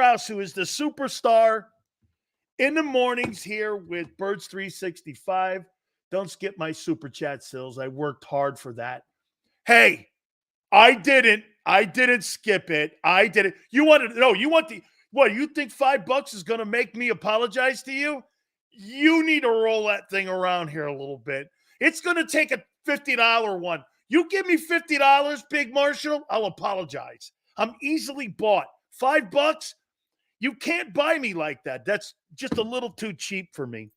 Strauss, who is the superstar in the mornings here with Birds 365. Don't skip my super chat, Silz. I worked hard for that. Hey, I didn't skip it. I didn't. You want what? You think $5 is going to make me apologize to you? You need to roll that thing around here a little bit. It's going to take a $50 one. You give me $50, Big Marshall, I'll apologize. I'm easily bought. $5, you can't buy me like that. That's just a little too cheap for me.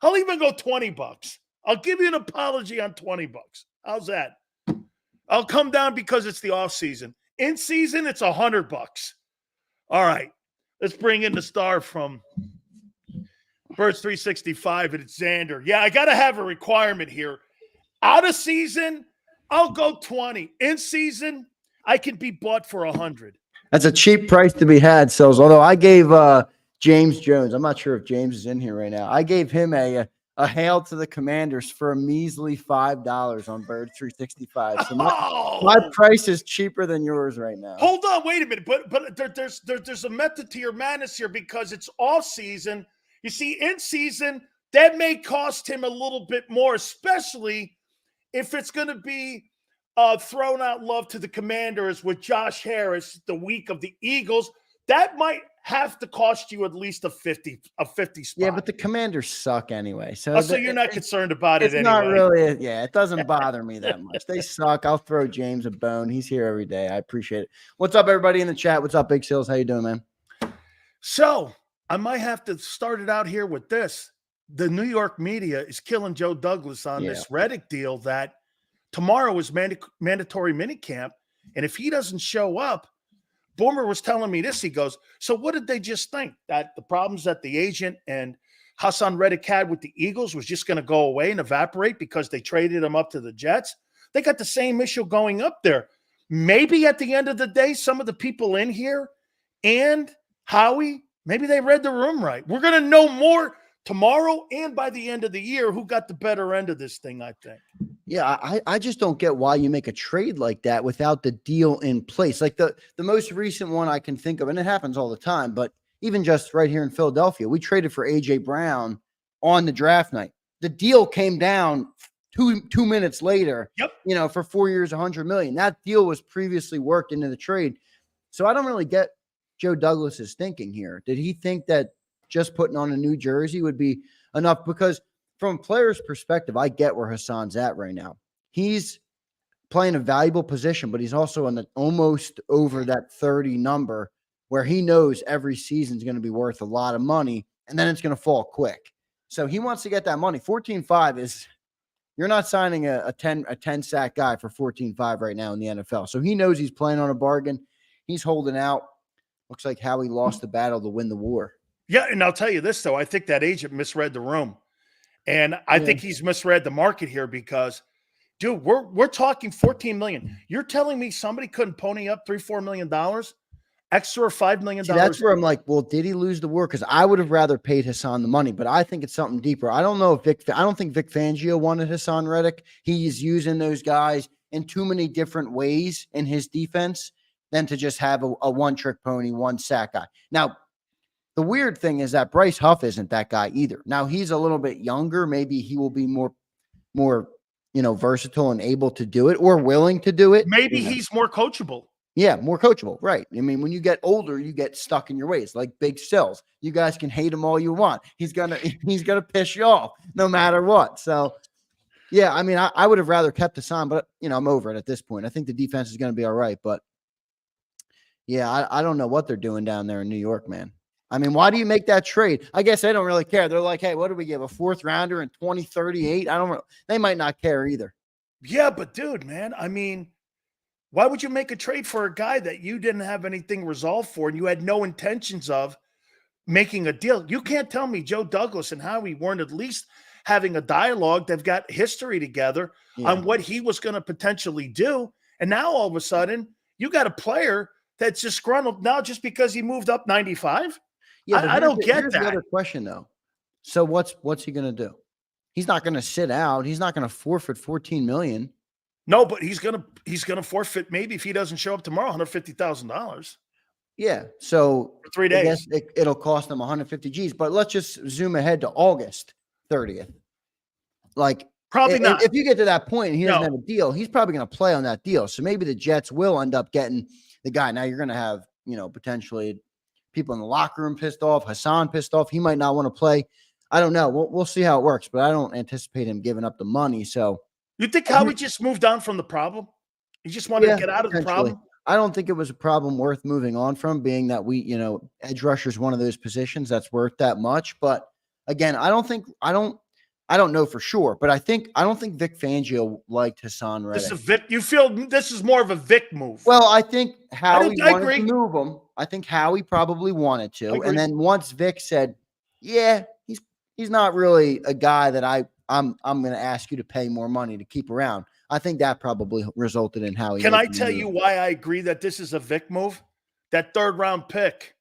I'll even go $20. I'll give you an apology on $20. How's that? I'll come down because it's the off season. In season, it's $100. All right. Let's bring in the star from Birds 365, and it's Zander. Yeah, I got to have a requirement here. Out of season, I'll go 20. In season, I can be bought for 100. That's a cheap price to be had, Silz. Although I gave James Jones, I'm not sure if James is in here right now. I gave him a hail to the Commanders for a measly $5 on Bird 365. So my price is cheaper than yours right now. Hold on, wait a minute. But there's a method to your madness here because it's off season. You see, in season, that may cost him a little bit more, especially if it's going to be thrown out love to the Commanders with Josh Harris the week of the Eagles. That might have to cost you at least a 50 spot. Yeah, but the Commanders suck anyway. So, so you're not concerned about it anyway. It's not really. Yeah, it doesn't bother me that much. They suck. I'll throw James a bone. He's here every day. I appreciate it. What's up, everybody in the chat? What's up, Big Silz? How you doing, man? So I might have to start it out here with this. The New York media is killing Joe Douglas on this Reddick deal that tomorrow is mandatory minicamp. And if he doesn't show up, Boomer was telling me this. He goes, so what did they just think? That the problems that the agent and Hassan Reddick had with the Eagles was just going to go away and evaporate because they traded him up to the Jets? They got the same issue going up there. Maybe at the end of the day, some of the people in here and Howie, maybe they read the room right. We're going to know more tomorrow and by the end of the year who got the better end of this thing, I think. Yeah, I just don't get why you make a trade like that without the deal in place. Like the most recent one I can think of, and it happens all the time, but even just right here in Philadelphia, we traded for A.J. Brown on the draft night. The deal came down two minutes later, for 4 years, $100 million. That deal was previously worked into the trade. So I don't really get Joe Douglas's thinking here. Did he think that just putting on a new jersey would be enough? Because from a player's perspective, I get where Hassan's at right now. He's playing a valuable position, but he's also on the almost over that 30 number where he knows every season is going to be worth a lot of money, and then it's going to fall quick. So he wants to get that money. 14.5 is – you're not signing a 10-sack guy for 14.5 right now in the NFL. So he knows he's playing on a bargain. He's holding out. Looks like Howie lost the battle to win the war. Yeah, and I'll tell you this, though. I think that agent misread the room. And I think he's misread the market here because, dude, we're talking $14 million. You're telling me somebody couldn't pony up $3-4 million, extra or $5 million? See, that's where I'm like, well, did he lose the war? Because I would have rather paid Hassan the money, but I think it's something deeper. I don't know if I don't think Vic Fangio wanted Hassan Reddick. He's using those guys in too many different ways in his defense than to just have a one-trick pony, one-sack guy. Now, the weird thing is that Bryce Huff isn't that guy either. Now he's a little bit younger. Maybe he will be more, versatile and able to do it or willing to do it. Maybe he's more coachable. Yeah, more coachable. Right. I mean, when you get older, you get stuck in your ways like Big Silz. You guys can hate him all you want. He's gonna piss you off no matter what. So yeah, I mean, I would have rather kept Hassan, but I'm over it at this point. I think the defense is going to be all right. But yeah, I don't know what they're doing down there in New York, man. I mean, why do you make that trade? I guess they don't really care. They're like, hey, what do we give? A 4th rounder in 2038? I don't know. They might not care either. Yeah, but dude, man, I mean, why would you make a trade for a guy that you didn't have anything resolved for and you had no intentions of making a deal? You can't tell me Joe Douglas and Howie weren't at least having a dialogue. They've got history together on what he was going to potentially do. And now all of a sudden, you got a player that's disgruntled now just because he moved up 95? Yeah, I don't get that. The other question, though. So what's he going to do? He's not going to sit out. He's not going to forfeit $14 million. No, but he's gonna forfeit maybe if he doesn't show up tomorrow $150,000. Yeah. So for 3 I guess days. it'll cost them 150 G's. But let's just zoom ahead to August 30th. Like, Probably not. if you get to that point and he doesn't No. have a deal, he's probably going to play on that deal. So maybe the Jets will end up getting the guy. Now you're going to have, potentially people in the locker room pissed off, Hassan pissed off. He might not want to play. I don't know. We'll see how it works, but I don't anticipate him giving up the money. So You think Howie just moved on from the problem? He just wanted to get out of the potentially. problem? I don't think it was a problem worth moving on from, being that edge rusher is one of those positions that's worth that much. But again, I don't know for sure, but I don't think Vic Fangio liked Hassan Reddick. This is Vic. You feel this is more of a Vic move? Well, I think Howie I wanted agree. to move him. I think Howie probably wanted I to, agree. and then once Vic said, "Yeah, he's not really a guy that I'm going to ask you to pay more money to keep around," I think that probably resulted in Howie. Can I tell you why I agree that this is a Vic move? That 3rd round pick.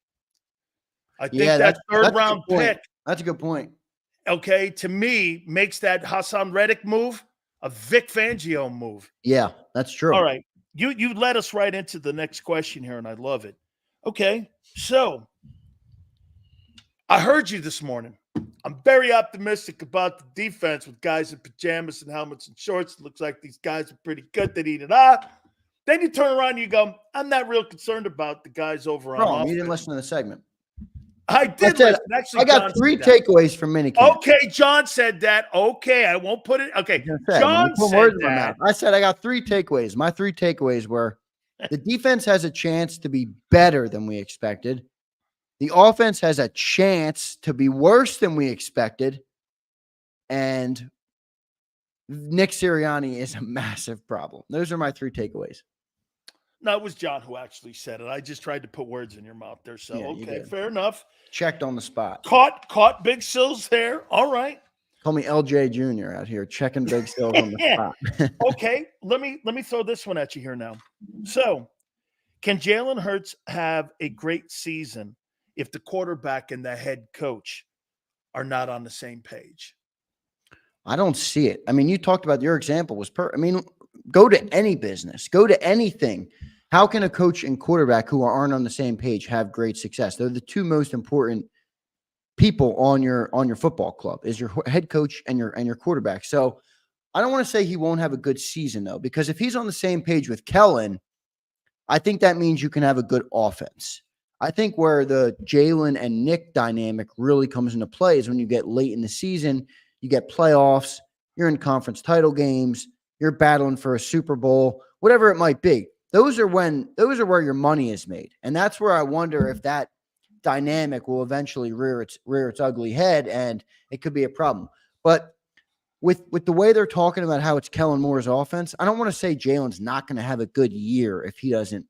I think that 3rd round pick. That's a good point. Okay, to me, makes that Hassan Reddick move a Vic Fangio move. Yeah, that's true. All right. You led us right into the next question here, and I love it. Okay, so I heard you this morning. I'm very optimistic about the defense with guys in pajamas and helmets and shorts. It looks like these guys are pretty good. Then you turn around and you go, I'm not real concerned about the guys over on offense. You didn't listen to the segment. I did listen. Actually, I got 3 takeaways from minicamp. Okay, John said that. Okay, I won't put it. Okay, John said that. I said I got 3 takeaways. My 3 takeaways were the defense has a chance to be better than we expected. The offense has a chance to be worse than we expected. And Nick Sirianni is a massive problem. Those are my 3 takeaways. No, it was John who actually said it. I just tried to put words in your mouth there. So, okay, fair enough. Checked on the spot. Caught Big Silz there. All right. Call me LJ Jr. out here, checking Big Silz on the spot. Okay, let me throw this one at you here now. So, can Jalen Hurts have a great season if the quarterback and the head coach are not on the same page? I don't see it. I mean, you talked about your example was go to any business, go to anything. How can a coach and quarterback who aren't on the same page have great success? They're the 2 most important people on your football club, is your head coach and your quarterback. So I don't want to say he won't have a good season though, because if he's on the same page with Kellen, I think that means you can have a good offense. I think where the Jalen and Nick dynamic really comes into play is when you get late in the season, you get playoffs, you're in conference title games, you're battling for a Super Bowl, whatever it might be. Those are where your money is made. And that's where I wonder if that dynamic will eventually rear its ugly head, and it could be a problem. But with the way they're talking about how it's Kellen Moore's offense, I don't want to say Jalen's not going to have a good year if he doesn't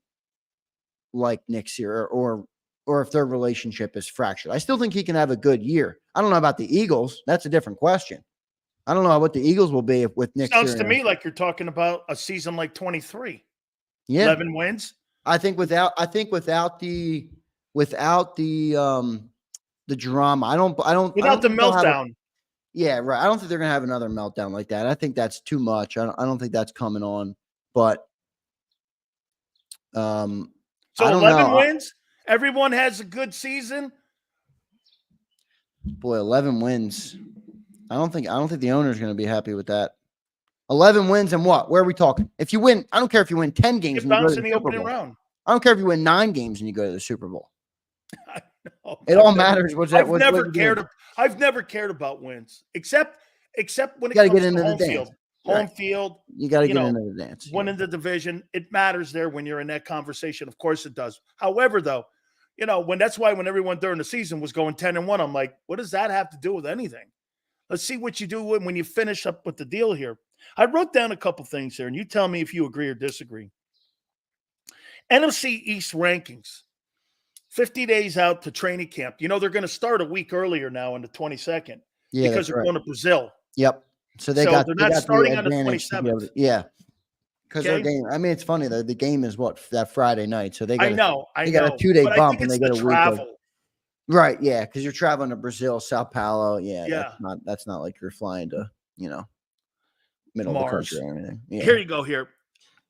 like Nick's year or if their relationship is fractured. I still think he can have a good year. I don't know about the Eagles. That's a different question. I don't know what the Eagles will be with Nick. Sounds to me like you're talking about a season like 23. Yeah. 11 wins. I think without the drama, I don't without the meltdown. Yeah, right. I don't think they're going to have another meltdown like that. I think that's too much. I don't think that's coming on. But so 11 wins. Everyone has a good season. Boy, 11 wins. I don't think the owner is going to be happy with that. 11 wins and what? Where are we talking? If you win, I don't care if you win 10 games and you go to the Super Bowl. Round. I don't care if you win 9 games and you go to the Super Bowl. I know. It all matters. I've never cared about wins, except when it comes to home field. Home field. You got to get into the dance. Winning the division, it matters there when you're in that conversation. Of course it does. However, though, that's why when everyone during the season was going 10-1, I'm like, what does that have to do with anything? Let's see what you do when you finish up with the deal here. I wrote down a couple things here, and you tell me if you agree or disagree. NFC East rankings, 50 days out to training camp. They're going to start a week earlier now on the 22nd because they're going to Brazil. Yep. So they're not starting on the 27th. Yeah. Because their game, it's funny though. The game is that Friday night. So they got a 2-day bump and they get a travel. week. Right. Yeah. Because you're traveling to Brazil, Sao Paulo. Yeah. That's not like you're flying to, middle Mars. of the country or anything. Yeah. Here you go here.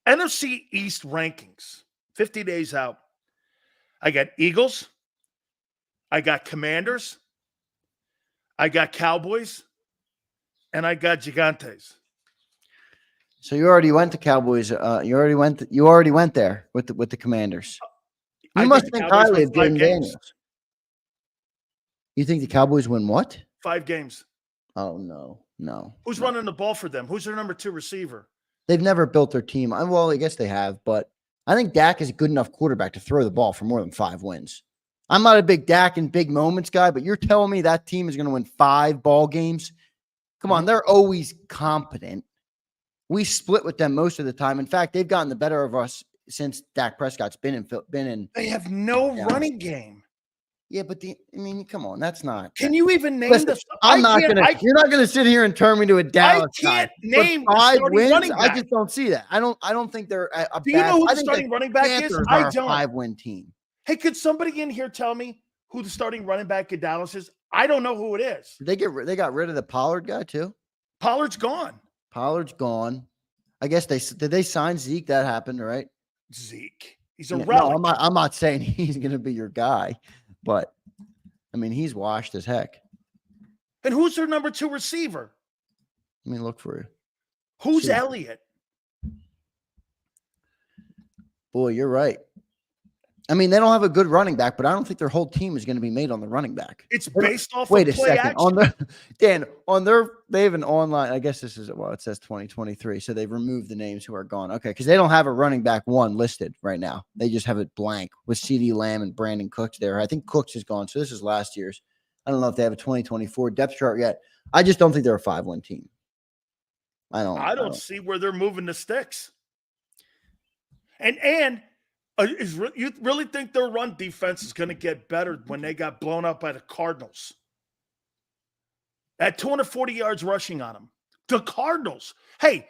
NFC East rankings, 50 days out. I got Eagles. I got Commanders. I got Cowboys. And I got Gigantes. So you already went to Cowboys. You already went there with the Commanders. You must think highly of Jaden Daniels. You think the Cowboys win what? 5 games. Oh, no. Who's running the ball for them? Who's their number 2 receiver? They've never built their team. Well, I guess they have, but I think Dak is a good enough quarterback to throw the ball for more than 5 wins. I'm not a big Dak and big moments guy, but you're telling me that team is going to win 5 ball games? Come on, they're always competent. We split with them most of the time. In fact, they've gotten the better of us since Dak Prescott's been in. They have no running game. Yeah, but come on, that's not. Can you even name the? You're not gonna sit here and turn me to a Dallas. I can't guy. name 5 wins. running back. I just don't see that. I don't think they're a Do you know who the starting running back is? I don't. 5-win team. Hey, could somebody in here tell me who the starting running back at Dallas is? I don't know who it is. They got rid of the Pollard guy too. Pollard's gone. I guess did they sign Zeke? That happened, right? Zeke. He's a relic. No, I'm not saying he's going to be your guy, but he's washed as heck. And who's their number 2 receiver? Let me look for you. Who's Elliott? Boy, you're right. They don't have a good running back, but I don't think their whole team is going to be made on the running back. It's based off Wait of a play second. Action. They have an online, I guess it says 2023. So they've removed the names who are gone. Okay. Cause they don't have a running back 1 listed right now. They just have it blank with CD Lamb and Brandon Cooks there. I think Cooks is gone. So this is last year's. I don't know if they have a 2024 depth chart yet. I just don't think they're a 5-win team. I don't see where they're moving the sticks. And you really think their run defense is going to get better when they got blown up by the Cardinals? At 240 yards rushing on them. The Cardinals. Hey,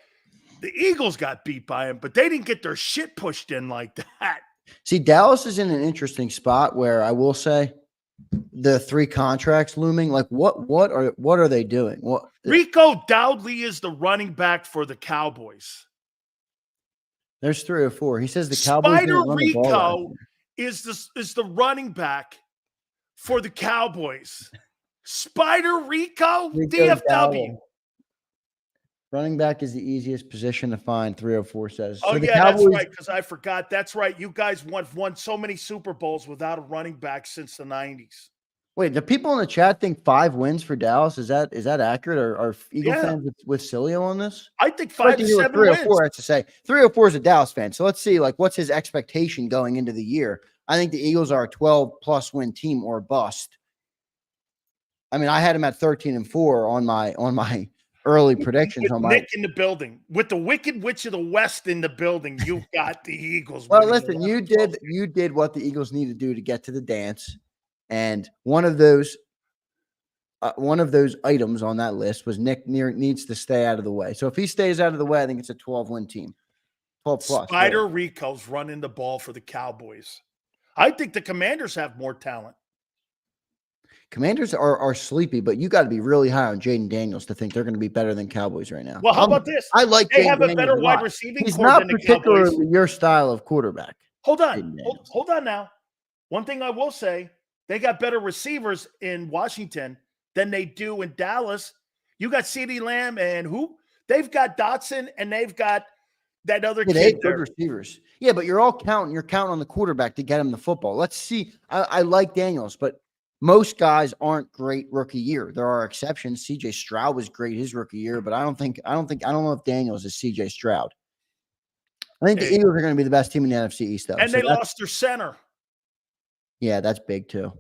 the Eagles got beat by them, but they didn't get their shit pushed in like that. See, Dallas is in an interesting spot where I will say the 3 contracts looming. Like what are they doing? Rico Dowdley is the running back for the Cowboys. There's 3 or 4. He says the Cowboys. Spider Rico is the running back for the Cowboys. Spider Rico DFW. Dowdle. Running back is the easiest position to find. 304 says. Oh, so yeah, Cowboys, that's right. Because I forgot. That's right. You guys won so many Super Bowls without a running back since the 90s. Wait, the people in the chat think 5 wins for Dallas. Is that accurate? Are Eagle fans with Cilio on this? I think 5 to 7 304 wins. I have to say 304 is a Dallas fan. So let's see, what's his expectation going into the year? I think the Eagles are a 12+ win team or bust. I had him at 13-4 on my early predictions. With Nick in the building, with the Wicked Witch of the West in the building, you've got the Eagles. Well, listen, you did what the Eagles need to do to get to the dance. And one of those items on that list was Nick needs to stay out of the way. So if he stays out of the way, I think it's a 12-win team. 12+. Spider Rico's running the ball for the Cowboys. I think the Commanders have more talent. Commanders are sleepy, but you got to be really high on Jaden Daniels to think they're going to be better than Cowboys right now. Well, how about this? I like they Jaden have a Daniels better wide receiving He's core not than the particularly Cowboys. Your style of quarterback. Hold on now. One thing I will say, they got better receivers in Washington than they do in Dallas. You got CD Lamb and who? They've got Dotson and they've got that other kid. They good receivers. Yeah, but you're counting on the quarterback to get him the football. Let's see. I like Daniels, but most guys aren't great rookie year. There are exceptions. CJ Stroud was great his rookie year, but I don't know if Daniels is CJ Stroud. I think the Eagles are going to be the best team in the NFC East, though. And they lost their center. Yeah, that's big too.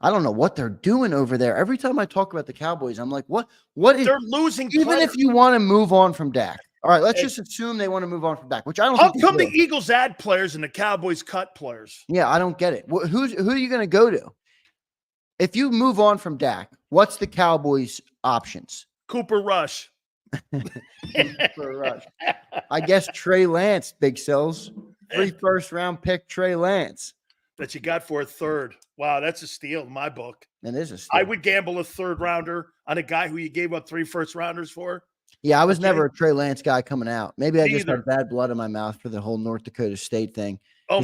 I don't know what they're doing over there. Every time I talk about the Cowboys, I'm like, what is they're losing? Even players. If you want to move on from Dak. All right, let's just assume they want to move on from Dak, which I don't How think come the Eagles add players and the Cowboys cut players? Yeah, I don't get it. Who are you going to go to? If you move on from Dak, what's the Cowboys' options? Cooper Rush. Cooper Rush. I guess Trey Lance, Big Silz. 3 first-round pick Trey Lance. That you got for a third. Wow, that's a steal in my book. It is a steal. I would gamble a 3rd rounder on a guy who you gave up 3 first-rounders for. Yeah, I was never a Trey Lance guy coming out. Maybe I just had bad blood in my mouth for the whole North Dakota State thing. Oh,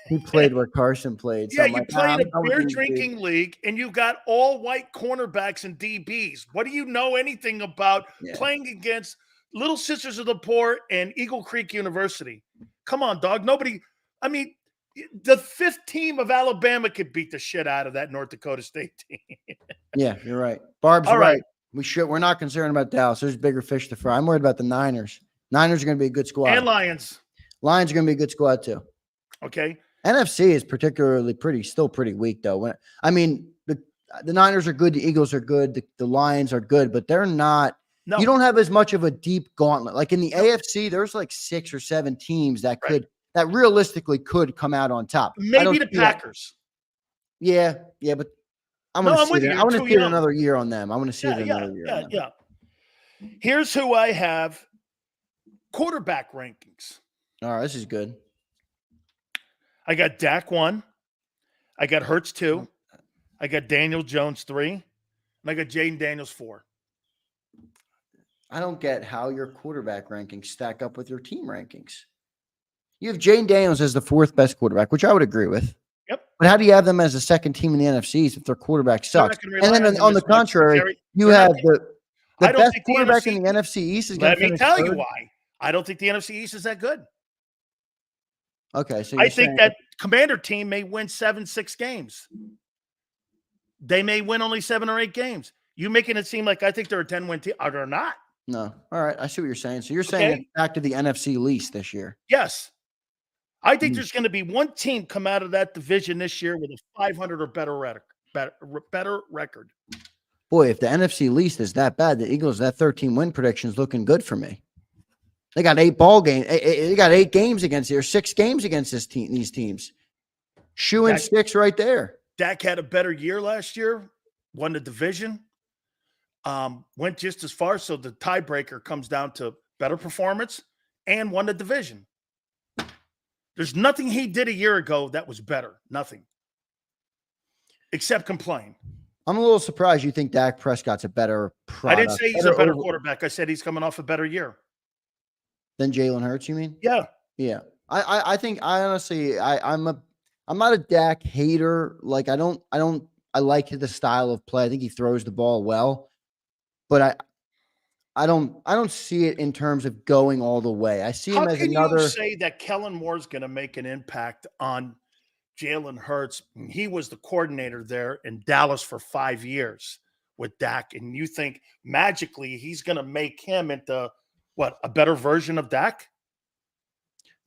He played where Carson played. So Yeah, I'm you like, play in a I'm done with beer these dudes. drinking league and you got all white cornerbacks and DBs. What do you know anything about Yeah. playing against Little Sisters of the Poor and Eagle Creek University? Come on, dog. Nobody, I mean, the fifth team of Alabama could beat the shit out of that North Dakota State team. Yeah, you're right. Barb's All right. right. We're not concerned about Dallas. There's bigger fish to fry. I'm worried about the Niners. Niners are going to be a good squad. And Lions. Lions are going to be a good squad too. Okay. NFC is particularly still pretty weak though. The Niners are good. The Eagles are good. The Lions are good, but they're not. No. You don't have as much of a deep gauntlet. Like in the AFC, there's like 6 or 7 teams that that realistically could come out on top. Maybe the Packers. Yeah, but I want to see it another year on them. I want to see it another year. Yeah. Here's who I have quarterback rankings. All right, this is good. I got Dak 1. I got Hurts 2. I got Daniel Jones 3. And I got Jaden Daniels 4. I don't get how your quarterback rankings stack up with your team rankings. You have Jaden Daniels as the 4th best quarterback, which I would agree with. Yep. But how do you have them as the 2nd team in the NFC if their quarterback sucks? And then on the contrary, you have the best quarterback in the NFC East is going to finish Let me tell third. you why. I don't think the NFC East is that good. Okay, so I think that Commander team may win 7-6 games. They may win only 7 or 8 games. You making it seem like I think they're a 10-win team. Or they're not. No. All right, I see what you're saying. So you're saying it's back to the NFC least this year. Yes. I think there's going to be one team come out of that division this year with a 500 or better record. Boy, if the NFC least is that bad, the Eagles, that 13-win prediction is looking good for me. They got 8 ball games. They got 8 games against here, 6 games against these teams. Shoe and sticks right there. Dak had a better year last year, won the division, went just as far. So the tiebreaker comes down to better performance and won the division. There's nothing he did a year ago that was better. Nothing. Except complain. I'm a little surprised you think Dak Prescott's a better product. I didn't say he's a better quarterback. I said he's coming off a better year. Than Jalen Hurts, you mean? Yeah. Yeah. I think honestly, I'm not a Dak hater. Like I like the style of play. I think he throws the ball well, but I don't see it in terms of going all the way. I see him as another. How can you say that Kellen Moore is going to make an impact on Jalen Hurts? He was the coordinator there in Dallas for 5 years with Dak, and you think magically he's going to make him into what, a better version of Dak?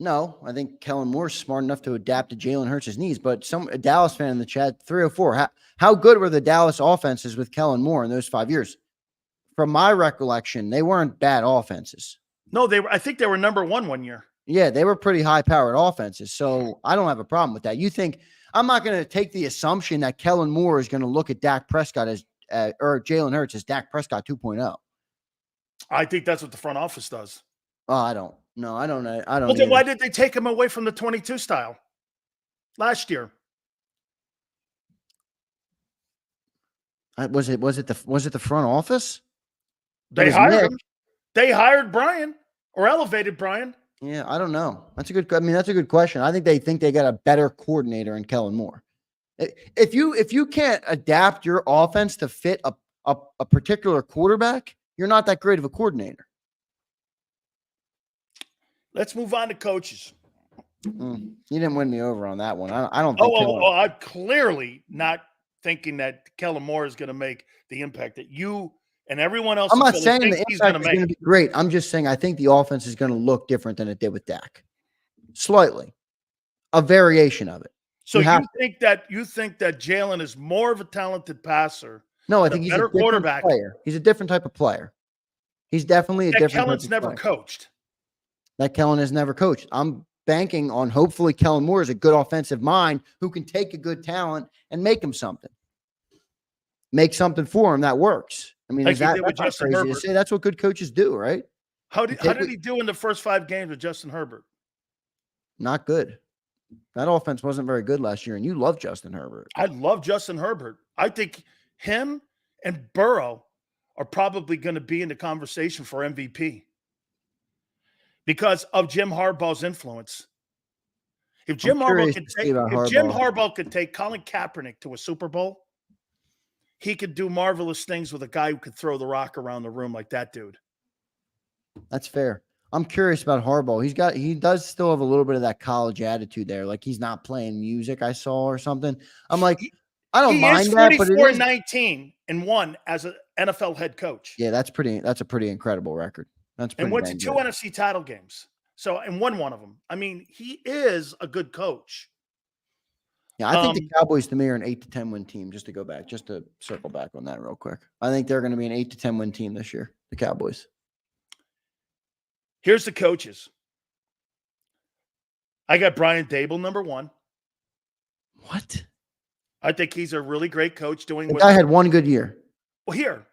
No, I think Kellen Moore's smart enough to adapt to Jalen Hurts' needs. But a Dallas fan in the chat, 304, how good were the Dallas offenses with Kellen Moore in those 5 years? From my recollection, they weren't bad offenses. No, I think they were number 1 year. Yeah, they were pretty high-powered offenses. So I don't have a problem with that. You think I'm not going to take the assumption that Kellen Moore is going to look at Dak Prescott or Jalen Hurts as Dak Prescott 2.0. I think that's what the front office does. Oh, I don't. No, I don't. I don't. Well, then why did they take him away from the 22 style last year? Was it the front office? They hired him. They hired Brian or elevated Brian. Yeah, I don't know. That's a good question. I think they got a better coordinator in Kellen Moore. If you can't adapt your offense to fit a particular quarterback, you're not that great of a coordinator. Let's move on to coaches. You didn't win me over on that one. I don't think. I'm clearly not thinking that Kellen Moore is going to make the impact that you and everyone else. I'm not saying the impact is going to be great. I'm just saying I think the offense is going to look different than it did with Dak. Slightly. A variation of it. So you think that Jalen is more of a talented passer? No, I think he's a different quarterback player. He's a different type of player. He's definitely a different Kellen's type of never player. coached. That Kellen has never coached. I'm banking on hopefully Kellen Moore is a good offensive mind who can take a good talent and make him something. Make something for him that works. I mean, that's not crazy to say. That's what good coaches do, right? How did he do in the first 5 games with Justin Herbert? Not good. That offense wasn't very good last year, and you love Justin Herbert. I love Justin Herbert. I think him and Burrow are probably going to be in the conversation for MVP because of Jim Harbaugh's influence. If Jim curious to see about Harbaugh. Harbaugh could take Colin Kaepernick to a Super Bowl, he could do marvelous things with a guy who could throw the rock around the room like that dude. That's fair. I'm curious about Harbaugh. He does still have a little bit of that college attitude there. Like he's not playing music, I saw, or something. I'm like, I don't mind that, but it is 44-19 and 1 as an NFL head coach. Yeah, that's a pretty incredible record. That's pretty and went to 2 NFC title games. So and won one of them. I mean, he is a good coach. Yeah, I think the Cowboys to me are an 8 to 10 win team. Just to circle back on that real quick. I think they're going to be an 8 to 10 win team this year. The Cowboys. Here's the coaches. I got Brian Dable, number 1. What? I think he's a really great coach doing. The guy had one good year. Well, here.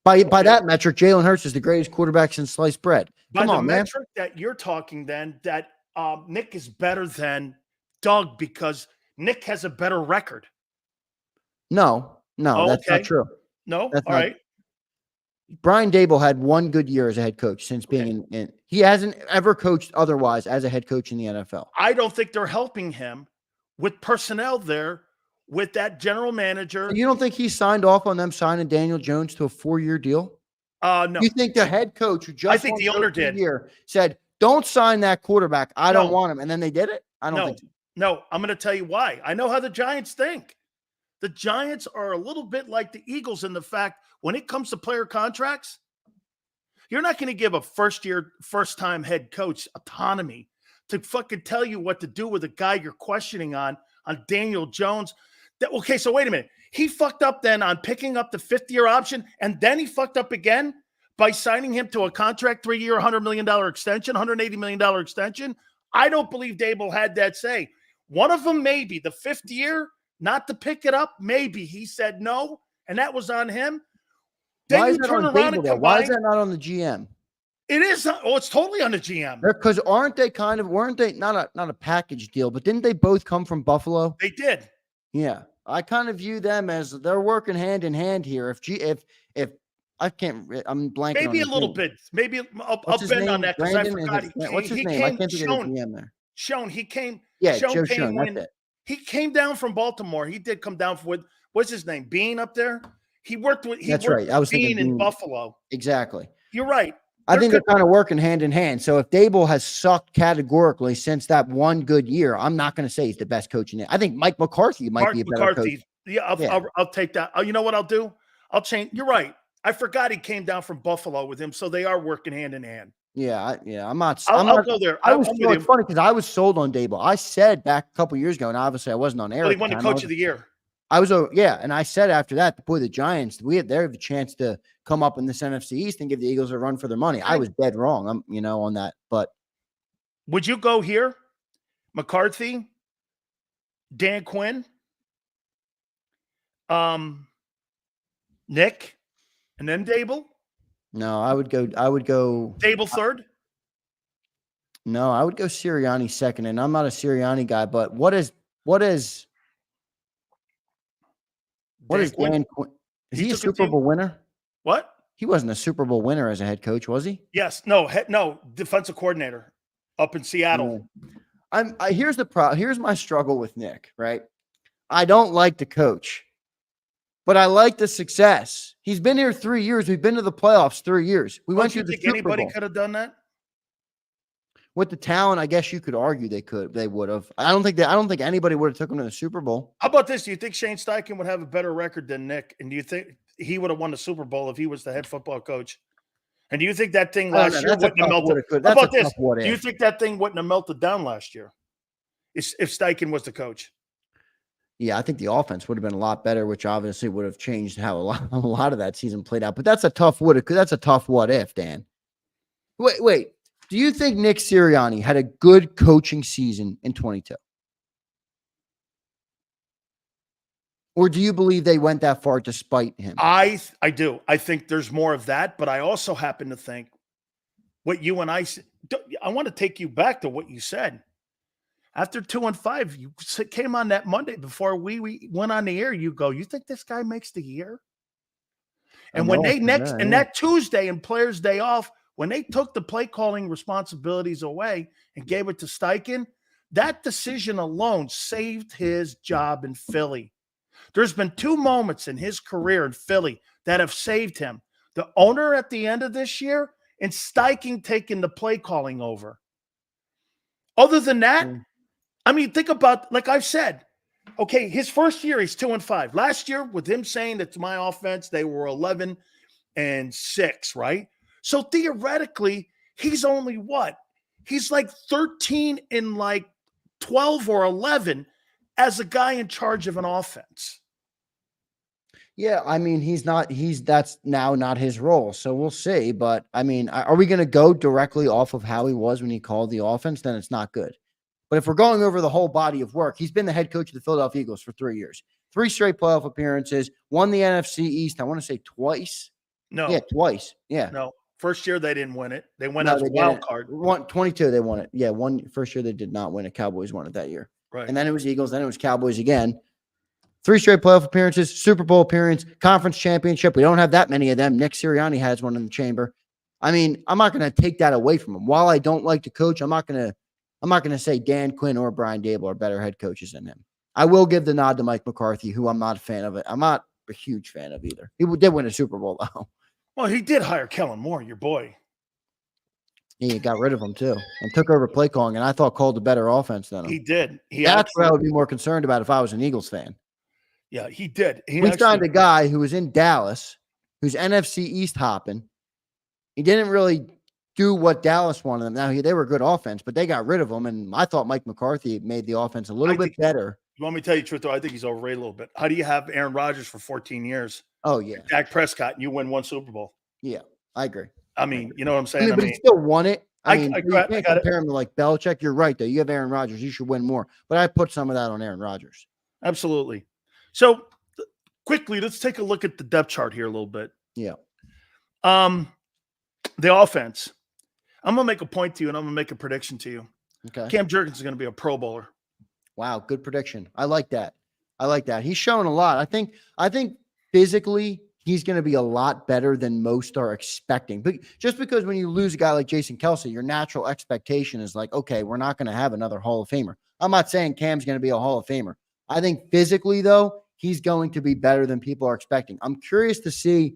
By that metric, Jalen Hurts is the greatest quarterback since sliced bread. Come on, man. By the metric that you're talking, then that Nick is better than Doug because Nick has a better record. No, that's not true. No, all right. Brian Dable had one good year as a head coach since being in. He hasn't ever coached otherwise as a head coach in the NFL. I don't think they're helping him with personnel there with that general manager. You don't think he signed off on them signing Daniel Jones to a 4-year deal? No. You think the head coach who just I think the owner did said, "Don't sign that quarterback. I don't want him," and then they did it? I don't think so. No, I'm going to tell you why. I know how the Giants think. The Giants are a little bit like the Eagles in the fact when it comes to player contracts, you're not going to give a first-time head coach autonomy to fucking tell you what to do with a guy you're questioning on Daniel Jones. Okay, so wait a minute. He fucked up then on picking up the 5th-year option, and then he fucked up again by signing him to a contract, 3-year, $100 million extension, $180 million extension. I don't believe Dable had that say. One of them, maybe the 5th year, not to pick it up, maybe he said no, and that was on him. Then you turn around and combine. Why is that not on the GM? It is. Oh, it's totally on the GM. Because weren't they not a package deal, but didn't they both come from Buffalo? They did. Yeah. I kind of view them as they're working hand in hand here. If I can't, I'm blanking. Maybe a little bit. Maybe I'll bend on that because I forgot. What's his name? I can't think of the GM there. Schoen. He came. Yeah, Joe Schoen. That's it. He came down from Baltimore. He did come down with what's his name? Bean up there. He worked with. That's right. I was thinking Bean in Buffalo. Exactly. You're right. I think they're kind of working hand in hand. So if Dable has sucked categorically since that one good year, I'm not going to say he's the best coach in it. I think Mike McCarthy might be a better coach. Yeah, I'll take that. You know what I'll do? I'll change. You're right. I forgot he came down from Buffalo with him, so they are working hand in hand. Yeah. I'm not. I'll go there. It's funny because I was sold on Dable. I said back a couple years ago, and obviously I wasn't on air. Well, he won the Coach of the Year. And I said after that, boy, the Giants, they have a chance to come up in this NFC East and give the Eagles a run for their money. I was dead wrong, on that. But would you go here, McCarthy, Dan Quinn, Nick, and then Dable? No, I would go Dable third. No, I would go Sirianni second, and I'm not a Sirianni guy. But what is Dan Quinn? Is he a Super Bowl winner? What? He wasn't a Super Bowl winner as a head coach, was he? Yes. No. Defensive coordinator up in Seattle. Here's the problem. Here's my struggle with Nick. Right. I don't like the coach, but I like the success. He's been here 3 years. We've been to the playoffs 3 years. We went to the Super Bowl. Anybody could have done that? With the talent, I guess you could argue they would have. I don't think anybody would have took him to the Super Bowl. How about this? Do you think Shane Steichen would have a better record than Nick? And do you think he would have won the Super Bowl if he was the head football coach? And do you think that thing last year wouldn't have melted? How about this? Do you think that thing wouldn't have melted down last year if Steichen was the coach? Yeah, I think the offense would have been a lot better, which obviously would have changed how a lot of that season played out. But that's a tough what if, Dan. Wait. Do you think Nick Sirianni had a good coaching season in 22? Or do you believe they went that far despite him? I do. I think there's more of that, but I also happen to think what you and I want to take you back to what you said. After 2-5, you came on that Monday before we went on the air. You go, you think this guy makes the year? And when that Tuesday and Players' Day off, when they took the play calling responsibilities away and gave it to Steichen, That decision alone saved his job in Philly. There's been 2 moments in his career in Philly that have saved him. The owner at the end of this year and Steichen taking the play calling over. Other than that, I mean, think about, like I've said, okay, his first year, he's 2-5. Last year, with him saying that's my offense, they were 11-6, right? So theoretically, he's only what? He's like 13 in like 12 or 11 as a guy in charge of an offense. Yeah, I mean, that's now not his role. So we'll see. But I mean, are we going to go directly off of how he was when he called the offense? Then it's not good. But if we're going over the whole body of work, he's been the head coach of the Philadelphia Eagles for 3 years, 3 straight playoff appearances, won the NFC East, I want to say twice. No. Yeah, twice. Yeah. No. First year, they didn't win it. They went as a wild card. 22, they won it. Yeah, first year they did not win it. Cowboys won it that year. Right. And then it was Eagles. Then it was Cowboys again. 3 straight playoff appearances, Super Bowl appearance, conference championship. We don't have that many of them. Nick Sirianni has one in the chamber. I mean, I'm not going to take that away from him. While I don't like to coach, I'm not going to say Dan Quinn or Brian Dable are better head coaches than him. I will give the nod to Mike McCarthy, who I'm not a fan of. I'm not a huge fan of either. He did win a Super Bowl, though. Well, he did hire Kellen Moore, your boy. He got rid of him, too, and took over play calling, and I thought called a better offense than him. He did. That's what I would be more concerned about if I was an Eagles fan. Yeah, he did. We signed a guy who was in Dallas, who's NFC East hopping. He didn't really do what Dallas wanted them. Now, they were a good offense, but they got rid of him, and I thought Mike McCarthy made the offense a little bit better. You want me to tell you the truth, though? I think he's overrated a little bit. How do you have Aaron Rodgers for 14 years? Oh, yeah. Dak Prescott, and you win 1 Super Bowl. Yeah, I agree. I mean, you know what I'm saying? But he still won it. I mean, you can't compare him to like Belichick. You're right, though. You have Aaron Rodgers. You should win more. But I put some of that on Aaron Rodgers. Absolutely. So, quickly, let's take a look at the depth chart here a little bit. Yeah. The offense. I'm going to make a point to you, and I'm going to make a prediction to you. Okay. Cam Jurgens is going to be a Pro Bowler. Wow, good prediction. I like that. He's shown a lot. I think physically he's going to be a lot better than most are expecting. But just because when you lose a guy like Jason Kelce, your natural expectation is like, okay, we're not going to have another Hall of Famer. I'm not saying Cam's going to be a Hall of Famer. I think physically, though, he's going to be better than people are expecting. I'm curious to see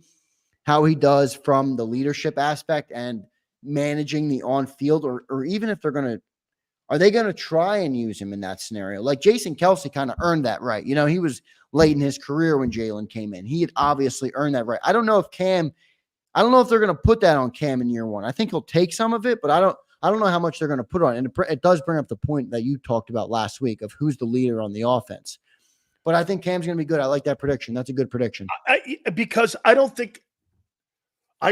how he does from the leadership aspect and managing the on-field, or even if are they going to try and use him in that scenario? Like Jason Kelce kind of earned that right. You know, he was late in his career when Jalen came in. He had obviously earned that right. I don't know if they're going to put that on Cam in year 1. I think he'll take some of it, but I don't know how much they're going to put on it. And it does bring up the point that you talked about last week of who's the leader on the offense. But I think Cam's going to be good. I like that prediction. That's a good prediction. Because I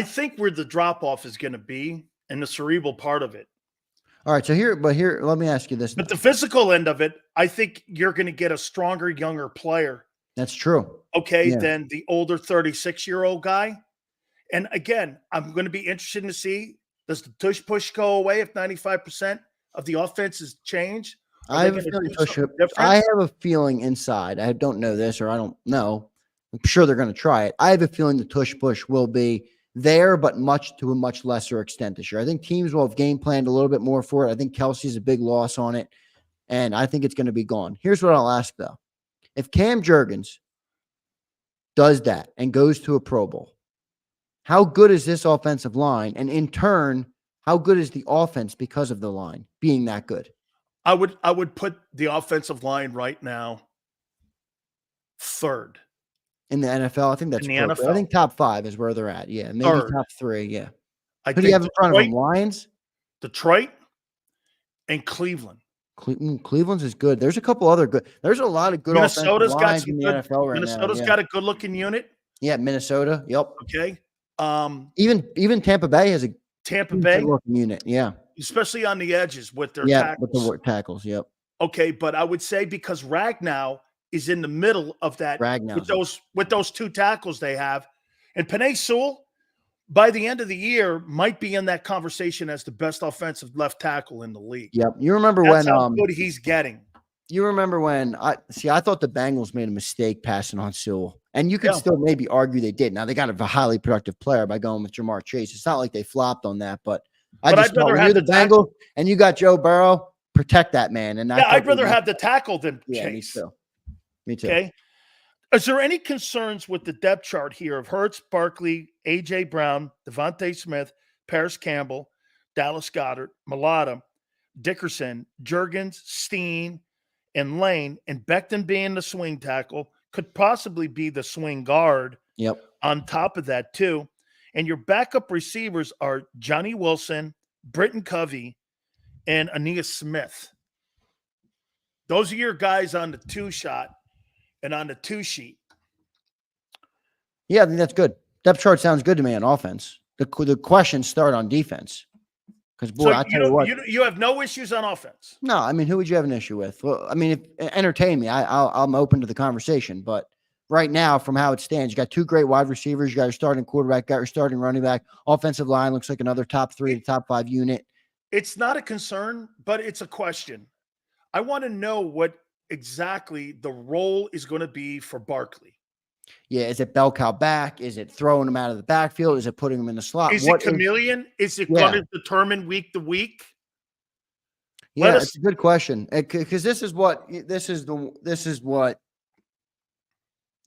think where the drop-off is going to be and the cerebral part of it. All right, so here, let me ask you this. But the physical end of it, I think you're going to get a stronger, younger player. That's true. Okay, than the older 36-year-old guy. And again, I'm going to be interested to see, does the tush push go away if 95% of the offense is changed? I have a feeling inside. I don't know this, or I don't know. I'm sure they're going to try it. I have a feeling the tush push will be there, but to a much lesser extent this year. I think teams will have game planned a little bit more for it. I think Kelsey's a big loss on it, and I think it's going to be gone. Here's what I'll ask, though. If Cam Jurgens does that and goes to a Pro Bowl, how good is this offensive line? And in turn, how good is the offense because of the line being that good? I would put the offensive line right now 3rd. In the NFL, I think that's NFL. I think top 5 is where they're at. Yeah, maybe 3rd. Top 3. Yeah. Who do you have in front of them? Lions, Detroit, and Cleveland. Cleveland's is good. There's a couple other good. There's a lot of good Minnesota's got some in the good, NFL right Minnesota's now. got a good-looking unit. Yeah, Minnesota. Yep. Okay. Even Tampa Bay has a good-looking unit. Yeah. Especially on the edges with their tackles. With the tackles. Yep. Okay, but I would say because Ragnow is in the middle of that with those 2 tackles they have. And Penei Sewell, by the end of the year, might be in that conversation as the best offensive left tackle in the league. Yep. You remember That's how good he's getting. You remember when I thought the Bengals made a mistake passing on Sewell. And you could still maybe argue they did. Now they got a highly productive player by going with Jamar Chase. It's not like they flopped on that, but I just thought when you're the Bengals and you got Joe Burrow, protect that man. And Yeah, I'd rather have the tackle than Yeah, Chase. me too. Me too. Okay. Is there any concerns with the depth chart here of Hurts, Barkley, A.J. Brown, Devontae Smith, Paris Campbell, Dallas Goedert, Mulata, Dickerson, Juergens, Steen, and Lane, and Becton being the swing tackle, could possibly be the swing guard Yep. on top of that too. And your backup receivers are Johnny Wilson, Britton Covey, and Aeneas Smith. Those are your guys on the 2-shot and on the 2-sheet. Yeah, I think that's good. Depth chart sounds good to me on offense. The questions start on defense. Because, boy, So I tell you what. You have no issues on offense? No, I mean, who would you have an issue with? Well, I mean, entertain me. I'm open to the conversation. But right now, from how it stands, you got 2 great wide receivers. You got your starting quarterback, got your starting running back. Offensive line looks like another top 3 to top 5 unit. It's not a concern, but it's a question. I want to know what exactly the role is going to be for Barkley. Yeah, is it bell cow back? Is it throwing him out of the backfield? Is it putting him in the slot? Is it chameleon? Is it going to determine week to week? Yeah, it's a good question, because this is what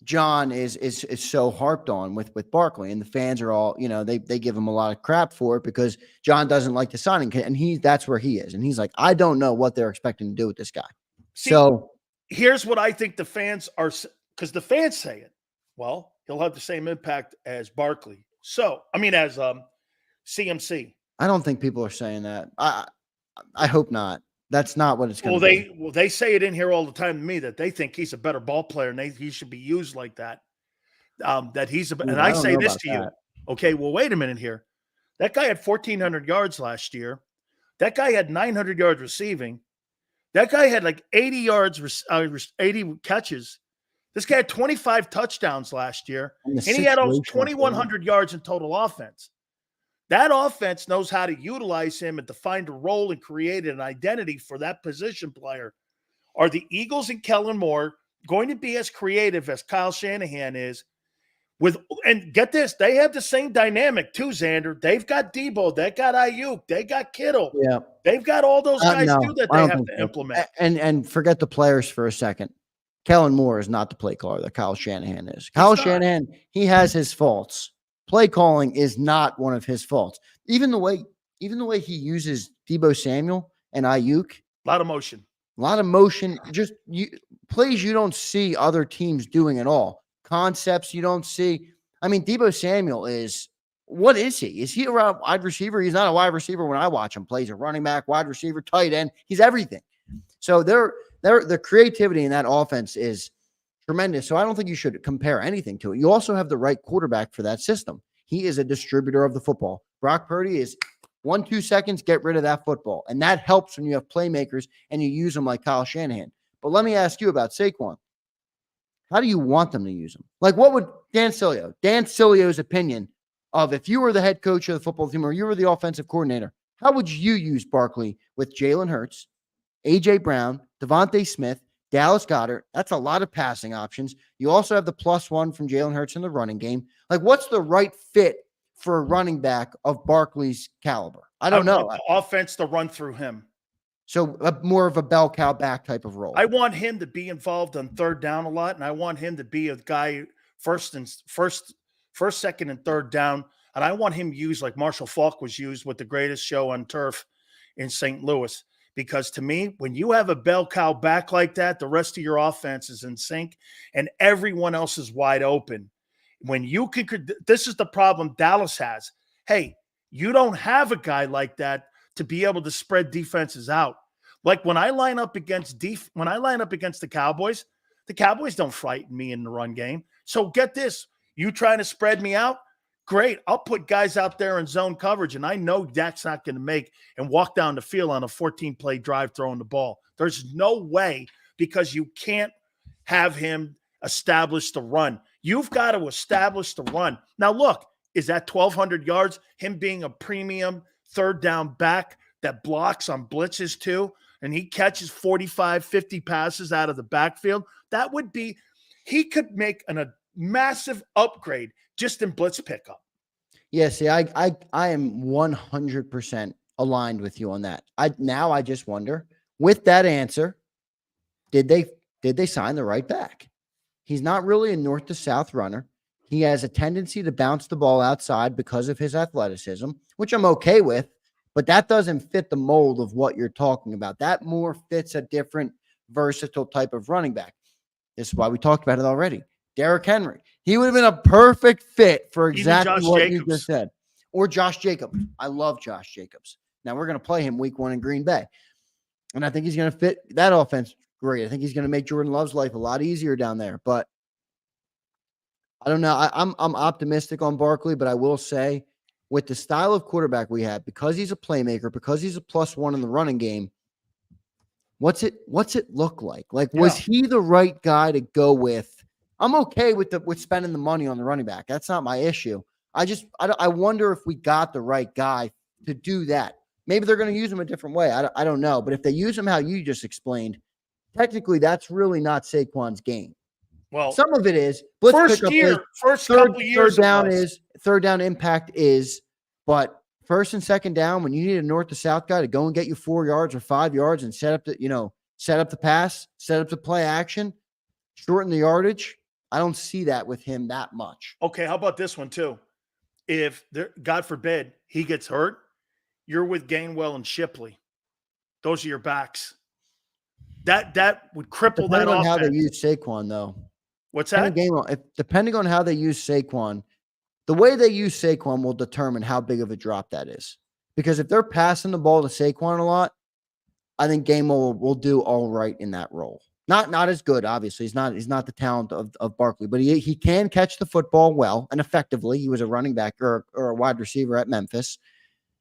John is so harped on with Barkley, and the fans are all, they give him a lot of crap for it because John doesn't like the signing, and that's where he is, and he's like, I don't know what they're expecting to do with this guy. So here's what I think the fans are, because the fans say it. Well, he'll have the same impact as Barkley. So, I mean, as CMC. I don't think people are saying that. I hope not. That's not what it's going to be. Well, they say it in here all the time to me that they think he's a better ball player and he should be used like that. That he's a, and I say this to you. Okay, well, wait a minute here. That guy had 1,400 yards last year. That guy had 900 yards receiving. That guy had like 80 yards, 80 catches. This guy had 25 touchdowns last year, and he had almost 2,100 yards in total offense. That offense knows how to utilize him and to find a role and create an identity for that position player. Are the Eagles and Kellen Moore going to be as creative as Kyle Shanahan is? And get this, they have the same dynamic too, Zander. They've got Debo, they got Ayuk, they got Kittle. Yeah, they've got all those guys too that they have to implement. And forget the players for a second. Kellen Moore is not the play caller that Kyle Shanahan is. Kyle Shanahan, he has his faults. Play calling is not one of his faults. Even the way he uses Deebo Samuel and Ayuk. A lot of motion. Just plays you don't see other teams doing at all. Concepts you don't see. I mean, Deebo Samuel what is he? Is he a wide receiver? He's not a wide receiver when I watch him. Plays a running back, wide receiver, tight end. He's everything. So the creativity in that offense is tremendous. So I don't think you should compare anything to it. You also have the right quarterback for that system. He is a distributor of the football. Brock Purdy is 1-2 seconds, get rid of that football. And that helps when you have playmakers and you use them like Kyle Shanahan. But let me ask you about Saquon. How do you want them to use him? Like, what would Dan Silio's opinion of, if you were the head coach of the football team or you were the offensive coordinator, how would you use Barkley with Jalen Hurts, A.J. Brown, Devontae Smith, Dallas Goedert? That's a lot of passing options. You also have the +1 from Jalen Hurts in the running game. Like, what's the right fit for a running back of Barkley's caliber? I don't know. Offense to run through him. So more of a bell cow back type of role. I want him to be involved on third down a lot, and I want him to be a guy first, second, and third down. And I want him used like Marshall Faulk was used with the greatest show on turf in St. Louis. Because to me, when you have a bell cow back like that, the rest of your offense is in sync and everyone else is wide open. When you can, this is the problem Dallas has. Hey, you don't have a guy like that to be able to spread defenses out. Like when I line up against the Cowboys don't frighten me in the run game. So get this, you trying to spread me out? Great. I'll put guys out there in zone coverage, and I know Dak's not going to make and walk down the field on a 14-play drive throwing the ball. There's no way, because you can't have him establish the run. You've got to establish the run. Now, look, is that 1,200 yards, him being a premium third down back that blocks on blitzes too, and he catches 45, 50 passes out of the backfield? That would be – he could make a massive upgrade just in blitz pickup. Yeah, see, I am 100% aligned with you on that. I just wonder with that answer, did they sign the right back? He's not really a north to south runner. He has a tendency to bounce the ball outside because of his athleticism, which I'm okay with, but that doesn't fit the mold of what you're talking about. That more fits a different versatile type of running back. This is why we talked about it already. Derrick Henry. He would have been a perfect fit for exactly what you just said. Or Josh Jacobs. I love Josh Jacobs. Now we're going to play him week 1 in Green Bay. And I think he's going to fit that offense great. I think he's going to make Jordan Love's life a lot easier down there. But I don't know. I'm optimistic on Barkley, but I will say with the style of quarterback we have, because he's a playmaker, because he's a +1 in the running game, what's it look like? Like, was he the right guy to go with? I'm okay with spending the money on the running back. That's not my issue. I wonder if we got the right guy to do that. Maybe they're going to use him a different way. I don't know. But if they use him how you just explained, technically that's really not Saquon's game. Well, some of it is. First couple years, third down impact is, but first and second down, when you need a north to south guy to go and get you 4 yards or 5 yards and set up the pass, set up the play action, shorten the yardage. I don't see that with him that much. Okay, how about this one too? If God forbid he gets hurt, you're with Gainwell and Shipley. Those are your backs. That would cripple that offense. Depending on how they use Saquon, though. What's that? Depending on how they use Saquon, the way they use Saquon will determine how big of a drop that is. Because if they're passing the ball to Saquon a lot, I think Gainwell will do all right in that role. Not as good, obviously. He's not the talent of Barkley, but he can catch the football well and effectively. He was a running back or a wide receiver at Memphis.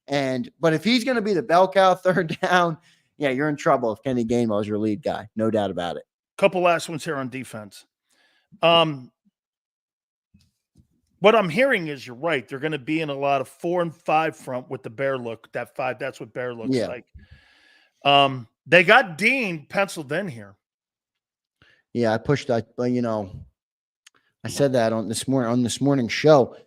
But if he's going to be the bell cow third down, yeah, you're in trouble if Kenny Gainwell is your lead guy. No doubt about it. Couple last ones here on defense. What I'm hearing is you're right. They're going to be in a lot of 4 and 5 front with the bear look. That 5, that's what bear looks like. They got Dean penciled in here. Yeah, I pushed that. I said that on this morning's show.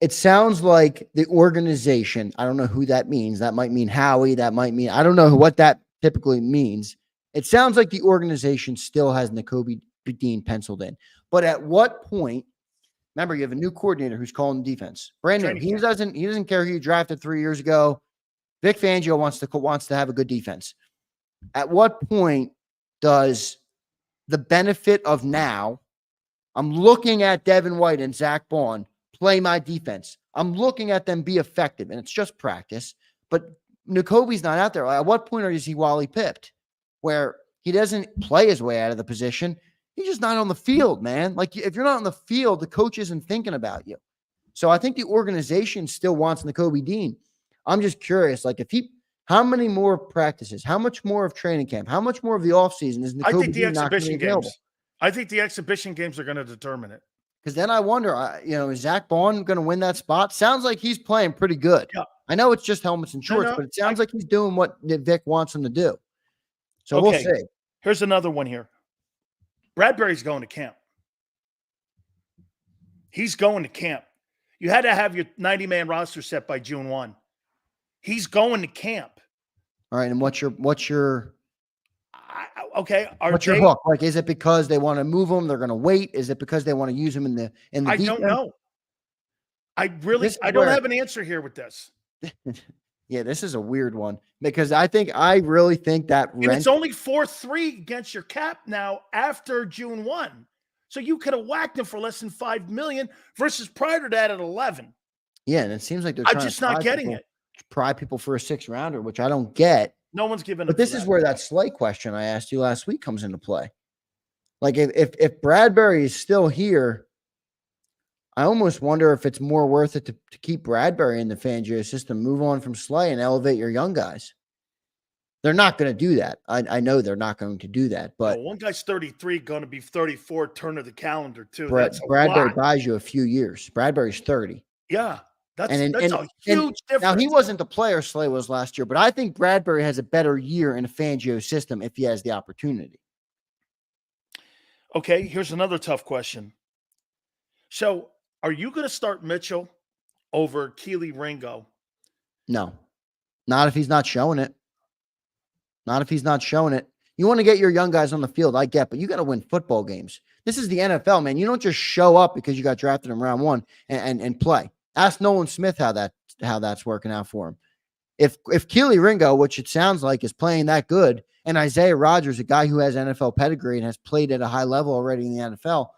It sounds like the organization. I don't know who that means. That might mean Howie. That might mean I don't know what that typically means. It sounds like the organization still has Nakobe Dean penciled in. But at what point? Remember, you have a new coordinator who's calling defense. Brand new. He doesn't care who you drafted 3 years ago. Vic Fangio wants to have a good defense. At what point does the benefit of now? I'm looking at Devin White and Zach Bond play my defense. I'm looking at them be effective, and it's just practice. But Nakobe's not out there. At what point is he Wally pipped, where he doesn't play his way out of the position? He's just not on the field, man. Like, if you're not on the field, the coach isn't thinking about you. So I think the organization still wants Nakobe Dean. I'm just curious, like, how many more practices, how much more of training camp, how much more of the offseason is Nakobe Dean not going to be available? I think the exhibition games are going to determine it. Because then I wonder, is Zach Bond going to win that spot? Sounds like he's playing pretty good. Yeah. I know it's just helmets and shorts, but it sounds like he's doing what Vic wants him to do. So we'll see. Here's another one here. Bradbury's going to camp. He's going to camp. You had to have your 90-man roster set by June 1. He's going to camp. All right, and what's your what's your hook? Like, is it because they want to move him? They're going to wait. Is it because they want to use him in the I defense? don't know. I don't have an answer here with this. Yeah, this is a weird one because I really think that it's only 4-3 against your cap now after June 1. So you could have whacked him for less than $5 million versus prior to that at 11. Yeah, and it seems like they're I'm just not getting it. Pry people for a 6th rounder, which I don't get. No one's giving. But this is where that slight question I asked you last week comes into play. Like, if Bradbury is still here, I almost wonder if it's more worth it to keep Bradbury in the Fangio system, move on from Slay, and elevate your young guys. They're not going to do that. I know they're not going to do that. But one guy's 33, going to be 34, turn of the calendar, too. Bradbury buys you a few years. Bradbury's 30. Yeah. That's a huge difference. Now, he wasn't the player Slay was last year, but I think Bradbury has a better year in a Fangio system if he has the opportunity. Okay, here's another tough question. So, are you going to start Mitchell over Keely Ringo? No, not if he's not showing it. Not if he's not showing it. You want to get your young guys on the field, I get, but you got to win football games. This is the NFL, man. You don't just show up because you got drafted in round one and play. Ask Nolan Smith how that's working out for him. If Keely Ringo, which it sounds like, is playing that good, and Isaiah Rodgers, a guy who has NFL pedigree and has played at a high level already in the NFL,